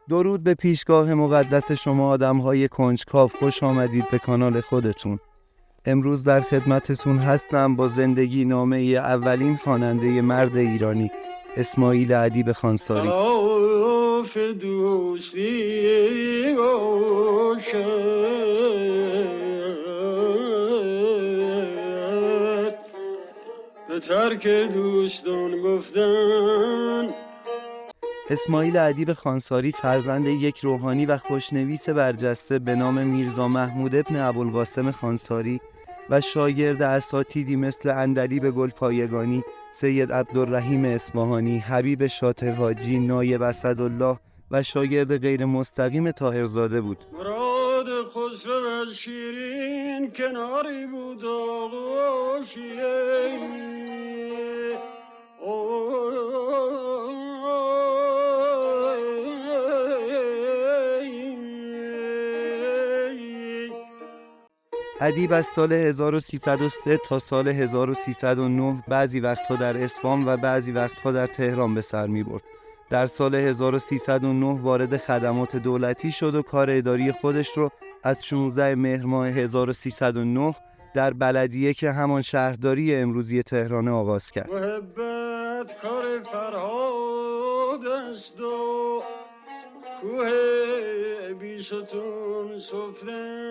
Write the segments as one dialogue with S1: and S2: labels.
S1: درود به پیشگاه مقدس شما آدم‌های کنجکاو، خوش آمدید به کانال خودتون. امروز در خدمتتون هستم با زندگی نامه اولین خواننده مرد ایرانی، اسماعیل ادیب خانساری.
S2: خلاف دوستی باشد، به ترک دوستان گفتن.
S1: اسماعیل ادیب خانساری فرزند یک روحانی و خوشنویس برجسته به نام میرزا محمود ابن ابوالقاسم خانساری و شاگرد اساتیدی مثل عندلیب گلپایگانی، سید عبدالرحیم اصفهانی، حبیب شاطرحاجی، نایب اسدالله و شاگرد غیر مستقیم طاهرزاده بود.
S2: مراد خسرو از شیرین کناری بود آغوشیه.
S1: ادیب از سال 1303 تا سال 1309 بعضی وقتها در اصفهان و بعضی وقتها در تهران به سر می برد. در سال 1309 وارد خدمات دولتی شد و کار اداری خودش رو از 16 مهر ماه 1309 در بلدیه که همان شهرداری امروزی تهران آغاز کرد.
S2: محبت کار فرهاد است و کوه بیستون سفرن.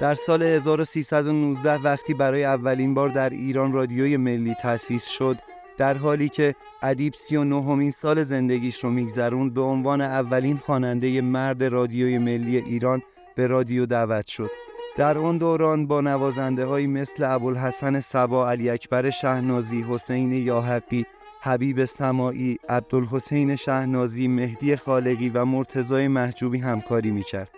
S1: در سال 1319 وقتی برای اولین بار در ایران رادیوی ملی تأسیس شد، در حالی که ادیب 39مین سال زندگیش رو میگذروند، به عنوان اولین خواننده مرد رادیوی ملی ایران به رادیو دعوت شد. در آن دوران با نوازنده‌هایی مثل ابوالحسن صبا، علی اکبر شهنازی، حسین یاحقی، حبیب سماعی، عبدالحسین شهنازی، مهدی خالقی و مرتضی محجوبی همکاری میکرد.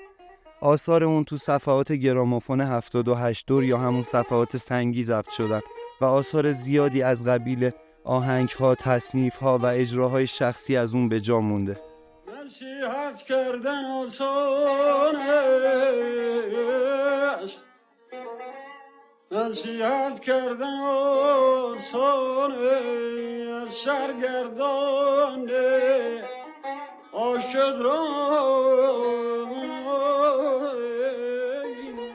S1: آثار اون تو صفحات گرامافون 78 دور یا همون صفحات سنگی ضبط شدن و آثار زیادی از قبیل آهنگ‌ها، تصنیف‌ها و اجراهای شخصی از اون به جا مونده.
S2: نصیحت کردن آسان است، نصیحت کردن آسان است، سرگردان عاشق را.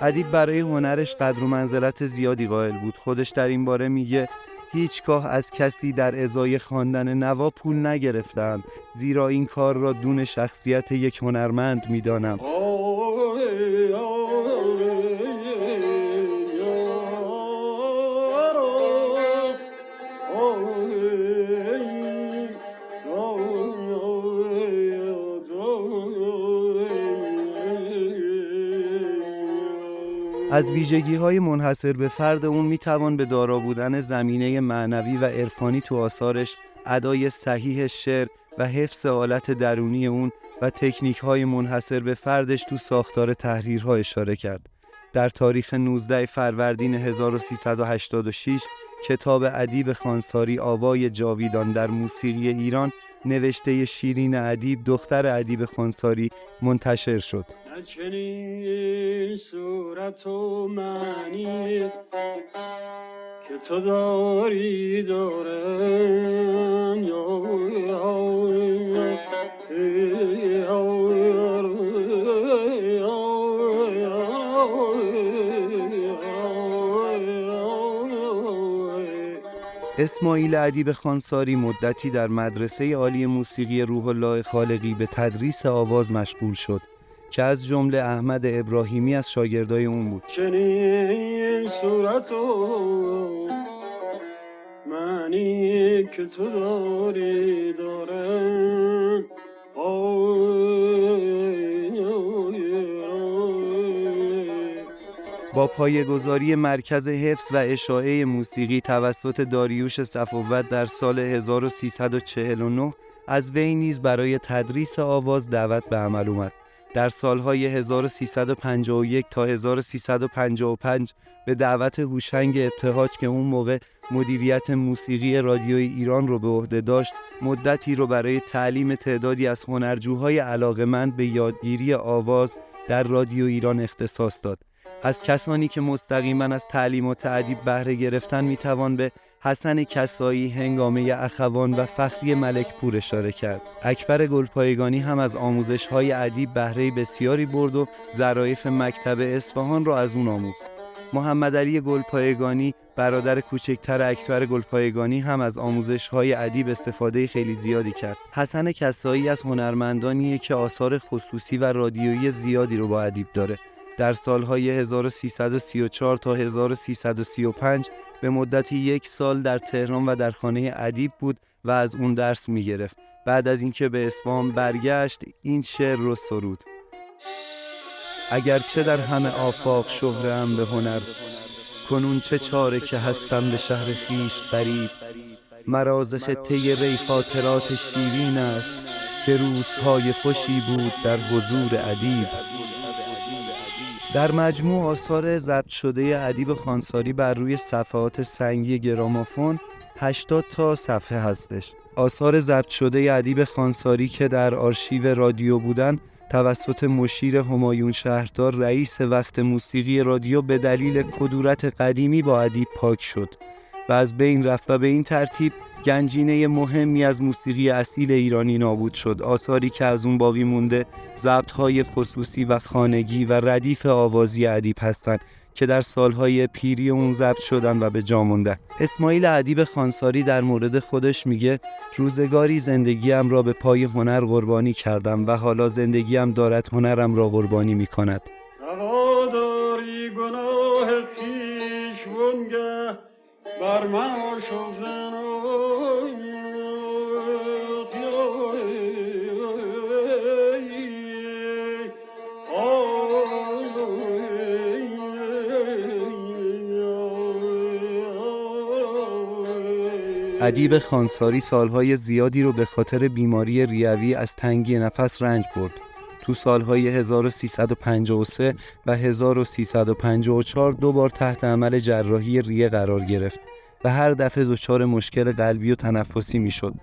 S1: ادیب برای هنرش قدر و منزلت زیادی قائل بود. خودش در این باره میگه هیچگاه از کسی در ازای خواندن نوا پول نگرفتم، زیرا این کار را دون شخصیت یک هنرمند میدانم. از ویژگی‌های منحصر به فرد اون میتوان به دارا بودن زمینه معنوی و عرفانی تو آثارش، ادای صحیح شعر و حفظ حالت درونی اون و تکنیک‌های منحصر به فردش تو ساختار تحریرها اشاره کرد. در تاریخ 19 فروردین 1386 کتاب ادیب خانساری آوای جاویدان در موسیقی ایران نوشته شیرین ادیب دختر ادیب خانساری منتشر شد.
S2: چنین صورت و معنی که تو داری دارم،
S1: اسماعیل ادیب خانساری مدتی در مدرسه عالی موسیقی روح الله خالقی به تدریس آواز مشغول شد که از جمله احمد ابراهیمی از شاگردای اون بود.
S2: چنین صورت و معنی که تو داری دارم.
S1: با پایه‌گذاری مرکز حفظ و اشاعه موسیقی توسط داریوش صفوت در سال 1349 از وی نیز برای تدریس آواز دعوت به عمل اومد. در سالهای 1351 تا 1355 به دعوت هوشنگ ابتهاج که اون موقع مدیریت موسیقی رادیوی ایران رو به عهده داشت، مدتی رو برای تعلیم تعدادی از هنرجوهای علاقه‌مند به یادگیری آواز در رادیو ایران اختصاص داد. از کسانی که مستقیما از تعلیمات ادیب بهره گرفتن میتوان به حسن کسایی، هنگامه اخوان و فخری ملکپور اشاره کرد. اکبر گلپایگانی هم از آموزش‌های ادیب بهره بسیاری برد و ظرایف مکتب اصفهان را از اون آموخت. محمد علی گلپایگانی، برادر کوچکتر اکبر گلپایگانی، هم از آموزش‌های ادیب استفاده خیلی زیادی کرد. حسن کسایی از هنرمندانیه که آثار خصوصی و رادیویی زیادی رو با ادیب داره. در سالهای 1334 تا 1335 به مدت 1 سال در تهران و در خانه ادیب بود و از اون درس می‌گرفت. بعد از اینکه به اصفهان برگشت این شعر رو سرود: اگرچه در همه آفاق شهره‌ام به هنر، کنون چه چاره که هستم به شهر خویش غریب. مرا ز خطه ری خاطرات شیرین است، که روزهای خوشی بود در حضور ادیب. در مجموع آثار ضبط شده ادیب خانساری بر روی صفحات سنگی گرامافون 80 تا صفحه هستش. آثار ضبط شده ادیب خانساری که در آرشیو رادیو بودن توسط مشیر همایون شهردار رئیس وقت موسیقی رادیو به دلیل کدورت قدیمی با ادیب پاک شد و از بین رفت و به این ترتیب گنجینه مهمی از موسیقی اصیل ایرانی نابود شد. آثاری که از اون باقی مونده ضبط‌های خصوصی و خانگی و ردیف آوازی ادیب هستند که در سالهای پیری اون ضبط شدن و به جا موندن. اسماعیل ادیب خانساری در مورد خودش میگه: روزگاری زندگیم را به پای هنر قربانی کردم و حالا زندگیم دارد هنرم را قربانی میکند.
S2: هواداری گناه خویش وانگه بر من آشفتن
S1: ادیب خانساری سالهای زیادی رو به خاطر بیماری ریوی از تنگی نفس رنج برد. تو سالهای 1353 و 1354 2 بار تحت عمل جراحی ریه قرار گرفت و هر دفعه دچار مشکل قلبی و تنفسی میشد.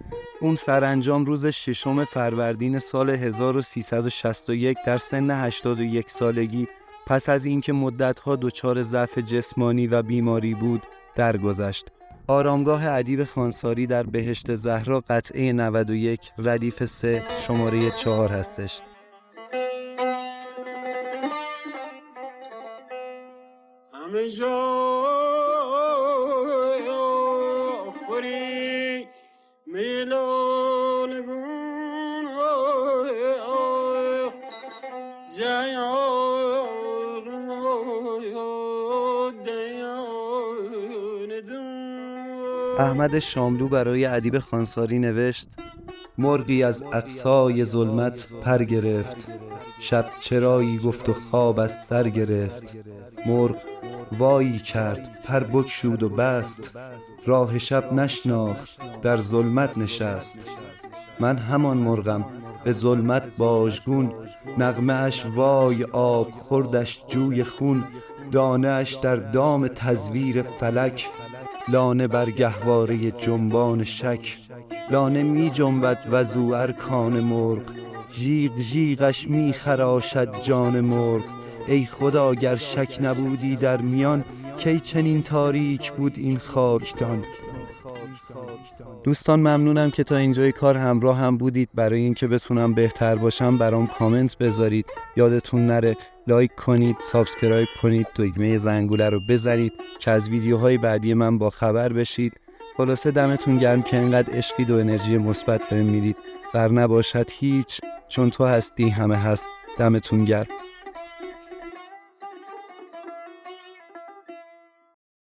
S1: اون سرانجام روز 6 فروردین سال 1361 در سن 81 سالگی، پس از اینکه مدت‌ها دچار ضعف جسمانی و بیماری بود، درگذشت. آرامگاه ادیب خانساری در بهشت زهرا، قطعه 91، ردیف 3، شماره 4 هستش.
S2: همه جا خوری میلانگون
S1: احمد شاملو برای ادیب خانساری نوشت: مرغی از اقصای ظلمت پر گرفت، شب چرایی گفت و خواب از سر گرفت. مرغ وایی کرد، پر بگشود و بست، راه شب نشناخت، در ظلمت نشست. من همان مرغم به ظلمت باژگون، نغمه اش وای آب خوردش جوی خون. دانه اش در دام تزویر فلک، لانه بر گهواره جنبان شک. لانه می جنبد وزو ارکان مرغ، جیغ جیغش می خراشد جان مرغ. ای خدا گر شک نبودی در میان، کی چنین تاریک بود این خاکدان. دوستان ممنونم که تا اینجای کار همراه هم بودید. برای اینکه بتونم بهتر باشم برام کامنت بذارید. یادتون نره لایک کنید، سابسکرایب کنید، دکمه زنگوله رو بزنید که از ویدیوهای بعدی من با خبر بشید. خلاصه دمتون گرم که اینقدر عشقید و انرژی مثبت بهم میدید. بر نباشد هیچ، چون تو هستی همه هست. دمتون گرم.